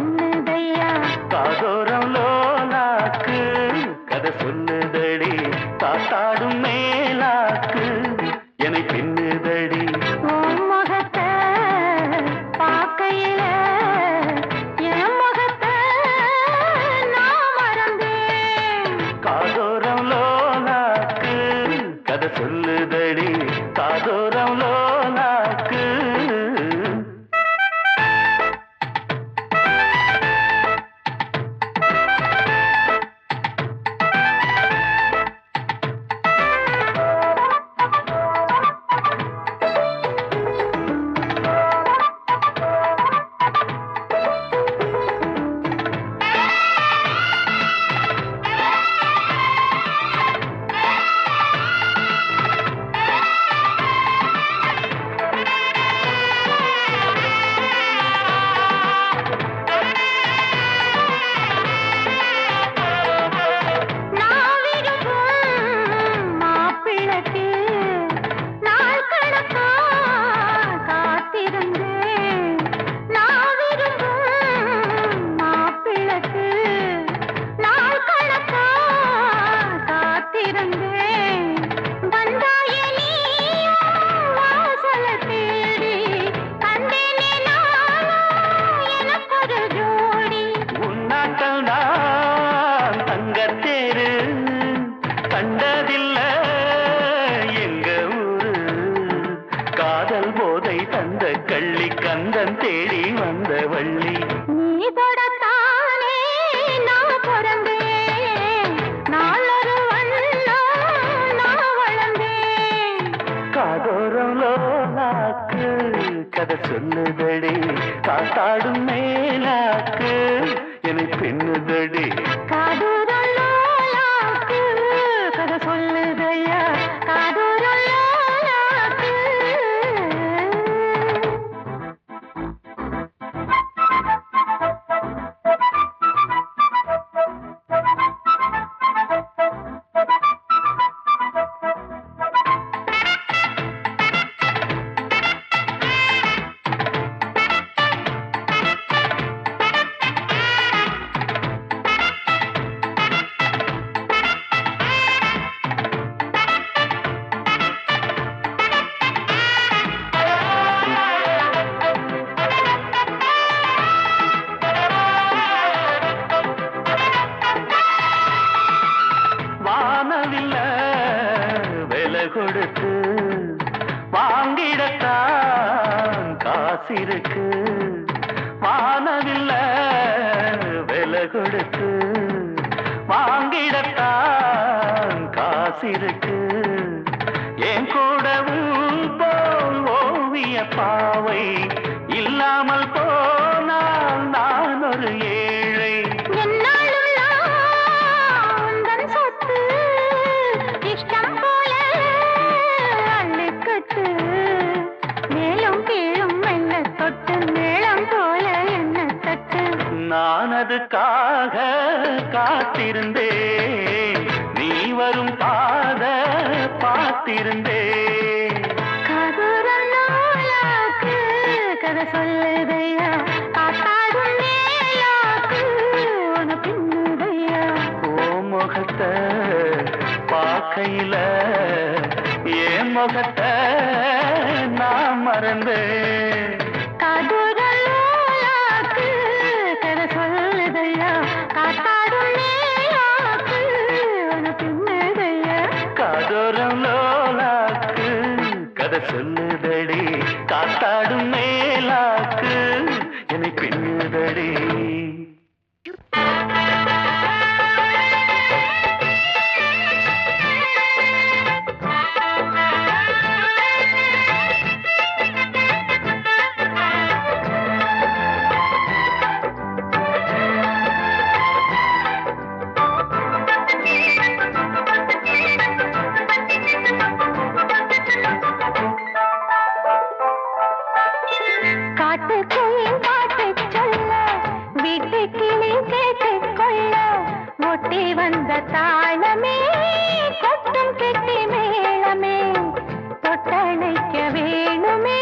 பின்னுதையா காதோரம் லோலாக்கு கதை சொல்லுதடி காத்தாடும் மேலாக்கு என்னை பின்னுதடி உன் முகத்தை பார்க்கையில என் முகத்தை நான் மறந்தேன் காதோரம் லோலாக்கு கதை சொல்லுதடி காதோரம் லோலாக்கு நான் விரும்பும் மாப்பிள்ளைக்கு நாள் கணக்கா காத்திருந்தேன் நான் விரும்பும் மாப்பிள்ளைக்கு நாள் கணக்கா காத்திருந்தேன் வந்தாயே நீயும் வாசல தேடி கண்டேனே நானும் எனக்கொரு ஜோடி உன்னாக்கள் நான் தங்கத்தேரு கண்டதில்ல எங்க ஊரு காதல் போதை தந்த கள்ளி கந்தன் தேடி வந்த வள்ளி நீ தொடத்தானே நான் பிறந்தேன் நாளொரு வண்ணம் நான் வளர்ந்தேன் காதோரம் லோலாக்கு கதை சொல்லுதடி காத்தாடும் மேலாக்கு என்னை பின்னுதடி காதூரம் லோலாக்கு கதை சொல்லுதையா காதூரம் லோலாக்கு வானவில்ல விலை கொடுத்து வாங்கிடத்தான் காசிருக்கு வானவில்ல விலை கொடுத்து வாங்கிடத்தான் காசிருக்கு என் கூடவும் போல் ஓவிய பாவை இல்லாமல் போனால் நான் ஒரு ஏழை என்னாலும் நான் உந்தன் சொத்து இஷ்டம் போல அள்ளிக்கட்டு மேலும் கீழும் மெல்ல தொட்டு மேளம் போல என்ன தட்டு நான் அதுக்காக காத்திருந்தேன் நீ வரும் பாத பார்த்திருந்தேன் காதூரம் லோலாக்கு கதை சொல்லுதையா காத்தாடும் மேலாக்கு உன பின்னுதையா ஓ முகத்தை பார்க்கையில என் முகத்தை நான் மறந்தேன் காதூரம் லோலாக்கு கதை சொல்லுதையா காத்தாடும் மேலாக்கு உன பின்னுதையா காதோரம் லோலாக்கு கதை சொல்லுதடி காத்தாடும் மேலாக்கு என்னை பின்னுதடி காட்டுக்குயில் பாட்டுச் சொல்ல வீட்டுக் கிளி கேட்டுக் கொள்ள ஒட்டி வந்த தாளமே கொட்டும் கெட்டி மேளமே தொட்டணைக்க வேணுமே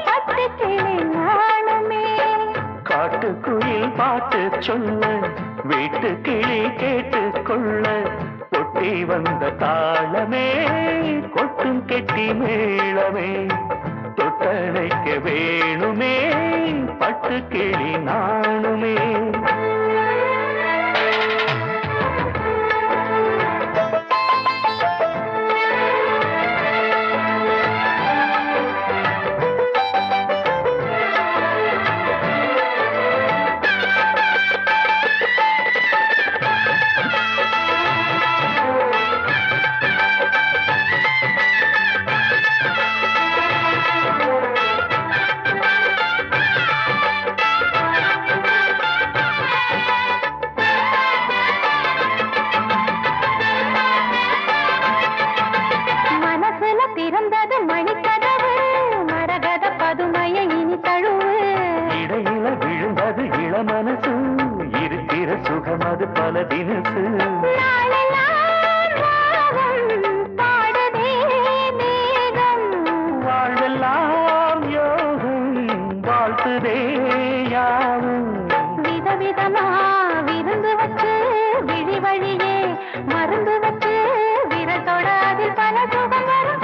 பட்டு கிளி நாணுமே காட்டுக்குயில் குயில் பாட்டு சொல்ல வீட்டு கிளி கேட்டு கொள்ள ஒட்டி வந்த தாளமே கொட்டும் கெட்டி மேளமே தொட்டணைக்க வேணுமே பட்டு கிளி நாணுமே மனசு இருக்கிற சுகம் அது பல தினசு வாழ்வெல்லாம் யோகம் வாழ்த்துதே யாவும் விதவிதமா விருந்து வச்சு விழி வழியே மருந்து வச்சு விரத்தோட அதில் பல சுகம் வரும்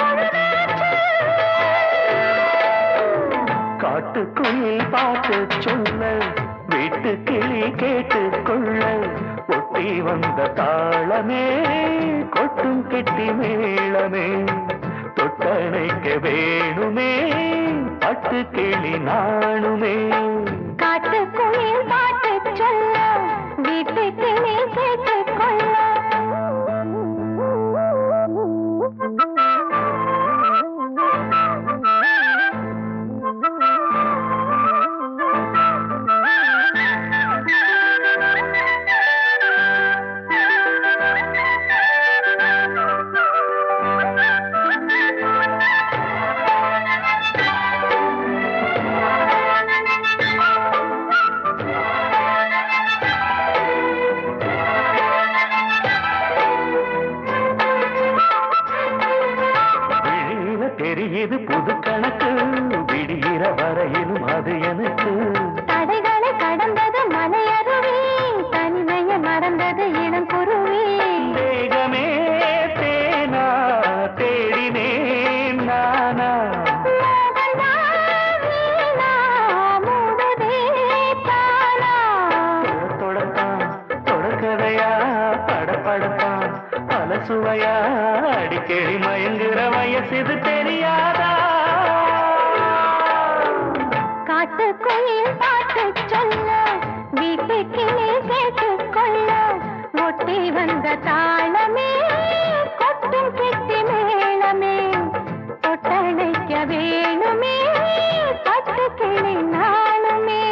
காட்டுக்குயில் பாட்டு சொல்ல வீட்டு கிளி கேட்டு கொள்ள ஒட்டி வந்த தாளமே கொட்டும் கெட்டி மேளமே தொட்டணைக்க வேணுமே பட்டு கிளி நாணுமே காட்டுக்குயில் பாட்டு சொல்ல வீட்டு கிளி கேட்டு கொள்ள தெரியுது புது கணக்கு விடுகிற வரையிலும் அது எனக்கு தடைகளை கடந்தது மலையருவி தனிமையை மறந்தது இளம் குருவி வேகமே தேனா தேடினேன் நானா தொடத்தான் தொடக்கதையா படப்படத்தான் பல சுவையா அடிக்கடி மயங்குற வயசு தெரியாதா காட்டுக்குயில் பாட்டு சொல்ல வீட்டு கிளி கேட்டு கொள்ள ஒட்டி வந்த தாளமே கொட்டும் கெட்டி மேளமே தொட்டணைக்க வேணுமே பட்டு கிளி நாணுமே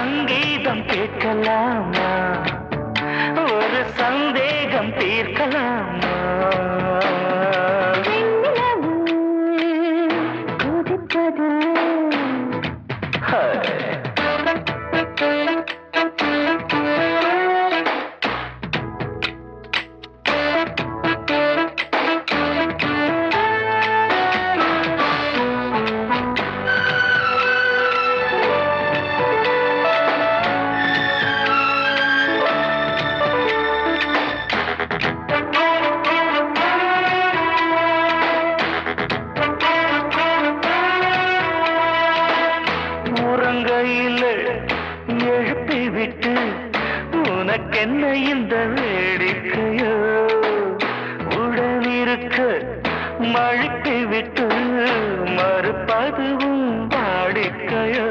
சங்கீதம் கேட்கலாமா, ஒரு சந்தேகம் தீர்க்கலாமா? கொதிப்பது எழுப்பி விட்டு உனக்கென்ன இந்த வேடிக்கையோ, உடனிருக்க மழுப்பி விட்டு மறுப்பதுவும் வாடிக்கையோ.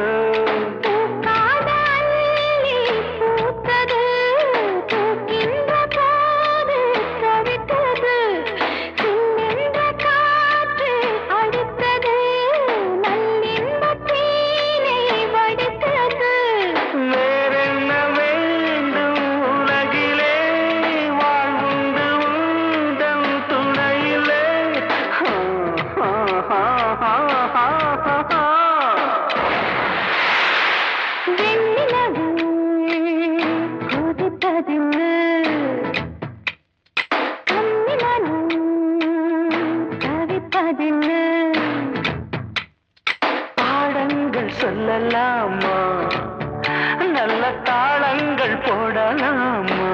பாடங்கள் சொல்லலாமா, நல்ல தாளங்கள் போடலாமா?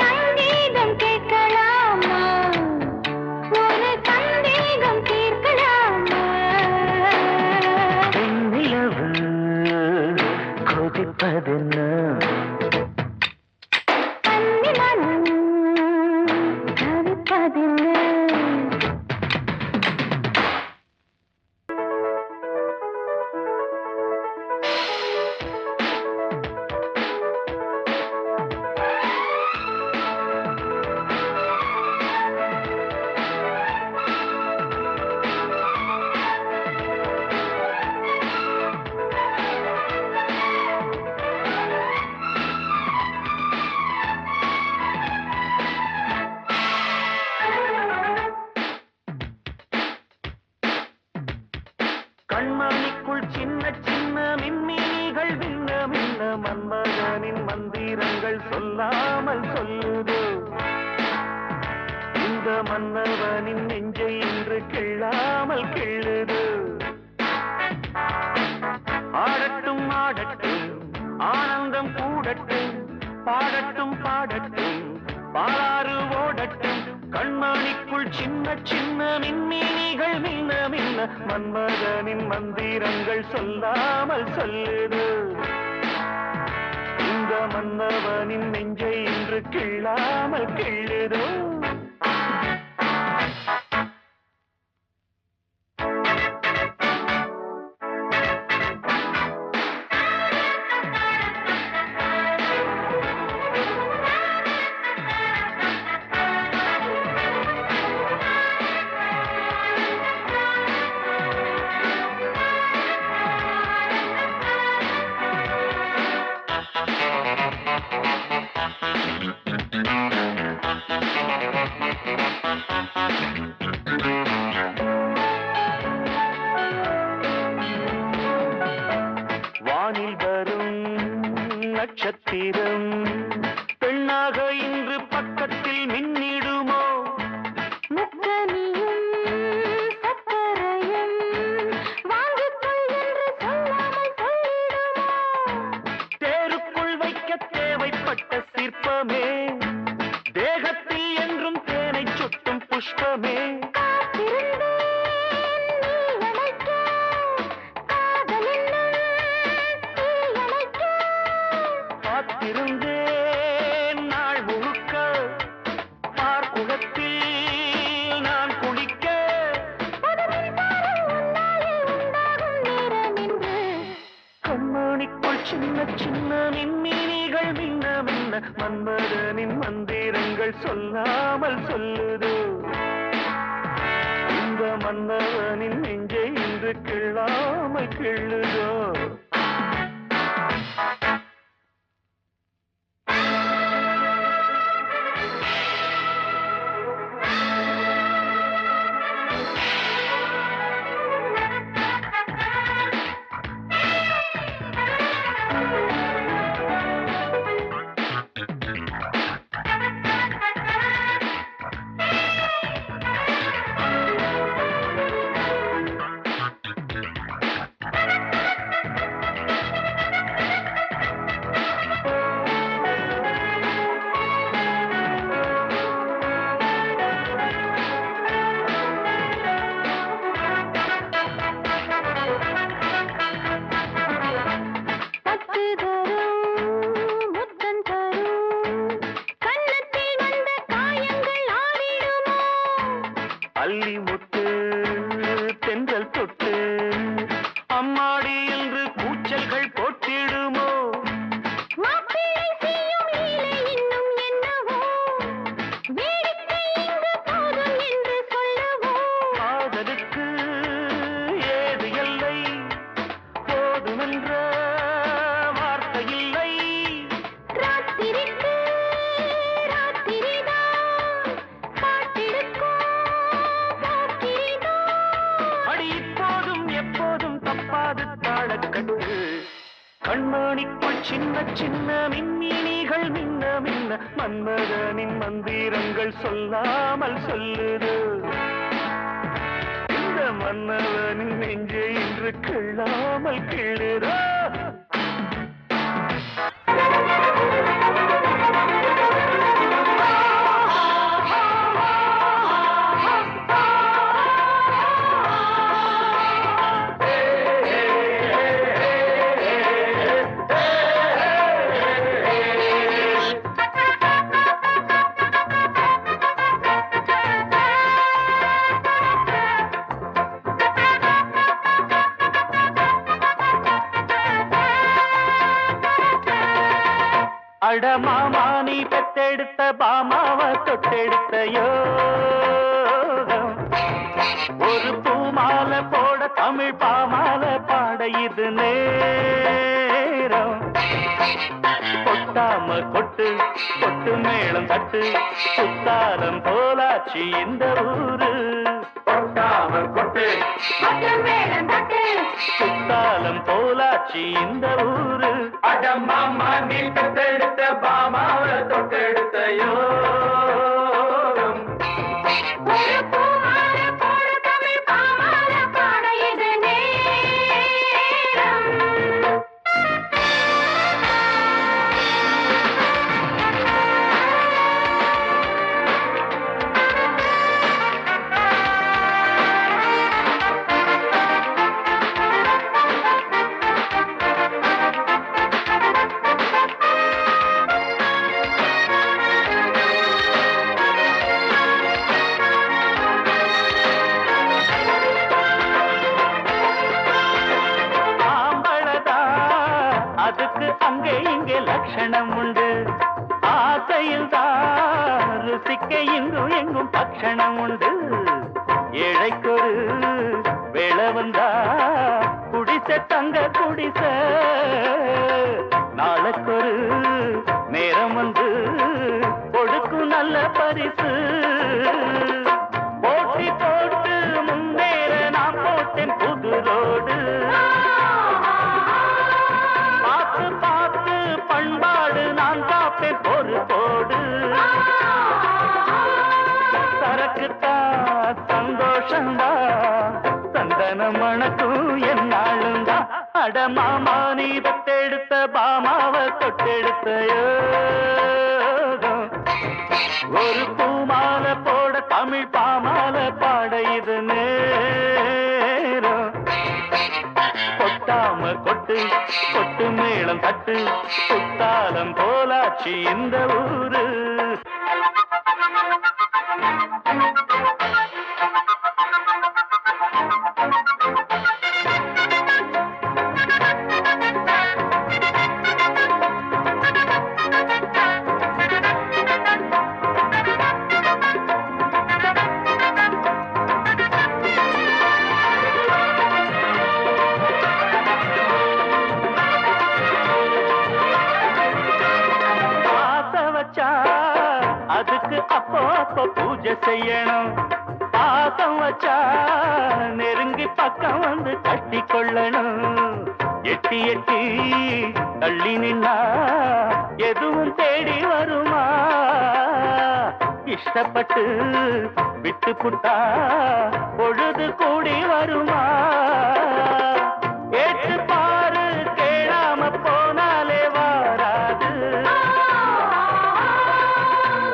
சங்கீதம் கேட்கலாமா, ஒரு சந்தேகம் தீர்க்கலாமா? நிலவு கொதிப்பதென்ன, கண்மணிக்குள் சின்ன சின்ன மின்மினிகள் விண்ண மின்ன மன்மதனின் மந்திரங்கள் சொல்லாமல் சொல்லுதோ, இந்த மன்னவனின் நெஞ்சை இன்று கிள்ளாமல் கிள்ளுது. ஆடட்டும் ஆடட்டும் ஆனந்தம் கூடட்டும், பாடட்டும் பாடட்டும் பாலாறு ஓடட்டும். கண்மணிக்குள் சின்ன சின்ன மின்மினிகள் மின்ன மின்ன மன்மதனின் மந்திரங்கள் சொல்லாமல் சொல்லுது, இந்த மன்னவனின் நெஞ்சை இன்று கிள்ளாமல் கிள்ளுதோ. வானில் வரும் நட்சத்திரம் பெண்ணாக இன்று பக்கத்தில் மின்னிடுமோ, முக்கனியும் சக்கரையும் வாங்கிக்கொள் என்று சொல்லாமல் சொல்லிடுமோ, தேருக்குள் வைக்க தேவைப்பட்ட சிற்பமே, தேகத்தில் என்றும் தேனை சுட்டும் புஷ்பமே. காத்திருந்தேன் நாள் முழுக்க பார்க்குளத்தில் நான் குளிக்க, கண்மணிக்குள் சின்ன சின்ன மின்மினிகள் மின்ன மின்ன மன்மதனின் மந்திரங்கள் சொல்லாமல் சொல்லுதோ, இந்த மன்னவனின் நெஞ்சை இன்று கிள்ளாமல் கிள்ளுதோ. கண்மணிக்குள் சின்ன சின்ன மின்மினிகள் மின்ன மின்ன மன்மதனின் மந்திரங்கள் சொல்லாமல் சொல்லுது. இந்த மன்னவனின் நெஞ்சை இன்று கிள்ளாமல் கிள்ளுதோ. அட மாமா நீ பெத்தெடுத்த பாமாவ தொட்டெடுத்த யோகம். ஒரு பூமாலை போட தமிழ் பாமாலை பாட இது நேரம். கொட்டாம கொட்டு கொட்டு மேளம் தட்டு குத்தாலம் போலாச்சி இந்த ஊரு. கொட்டாம கொட்டு குத்தாலம் போலாச்சி இந்த ஊரு. அட மாமா நீ பெத்தெடுத்த பாமாவ தொட்டெடுத்த யோகம். அதுக்கு அங்கே இங்கே லட்சணம் உண்டு. ஆசையில் தான் ருசிக்க இங்கும் எங்கும் பட்சணம் உண்டு. ஏழைக்கொரு வேளை வந்தா குடிச தங்க குடிச. நாளைக்கொரு நேரம் வந்து கொடுக்கும் நல்ல பரிசு. போட்டி போட்டு முன்னேற நான் போட்டேன் புது ரோடு. பார்த்து பார்த்து பண்பாடு நான் காப்பேன் பொறுப்போடு. சரக்குத்தான் சந்தோஷந்தா சந்தன மணக்கும் என்னாளுந்தா. அட மாமா நீ பெத்தெடுத்த பாமாவ தொட்டெடுத்த யோகம். ஒரு பூமாலை போட தமிழ் பாமாலை பாட இது நேரம். கொட்டாம கொட்டு கொட்டு மேளம் தட்டு குத்தாலம் போலாச்சி இந்த ஊரு. அதுக்கு அப்போ அப்போ பூஜை செய்யணும். பாசம் வச்சா நெருங்கி பக்கம் வந்து கட்டி கொள்ளணும். எட்டி எட்டி தள்ளி நின்னா எதுவும் தேடி வருமா? இஷ்டப்பட்டு விட்டு புட்டா பொழுது கூடி வருமா? ஏற்று பாரு கேளாம போனாலே வாராது.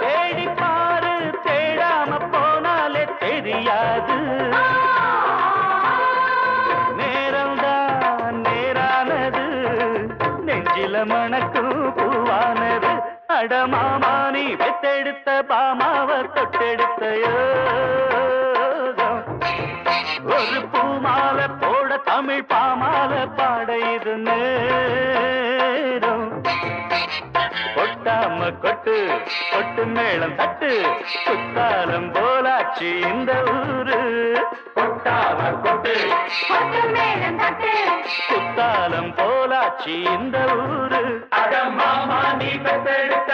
தேடி பாரு தேடாம போனாலே தெரியாது. நேரம்தான் நேரானது நெஞ்சில மணக்கும் பூவானது. அடமாமா நீ பெத்தெடுத்த பாமாவ தொட்டெடுத்த யோகம். ஒரு பூமாலை போட தமிழ் பாமாலை பாட இது நேரம். கொட்டாம கொட்டு கொட்டு மேளம் தட்டு குத்தாலம் போலாச்சி இந்த ஊரு. கொட்டாம கொட்டு கொட்டு மேளம் தட்டு குத்தாலம் போலாச்சி இந்த ஊரு. அட மாமா நீ பெத்தெடுத்த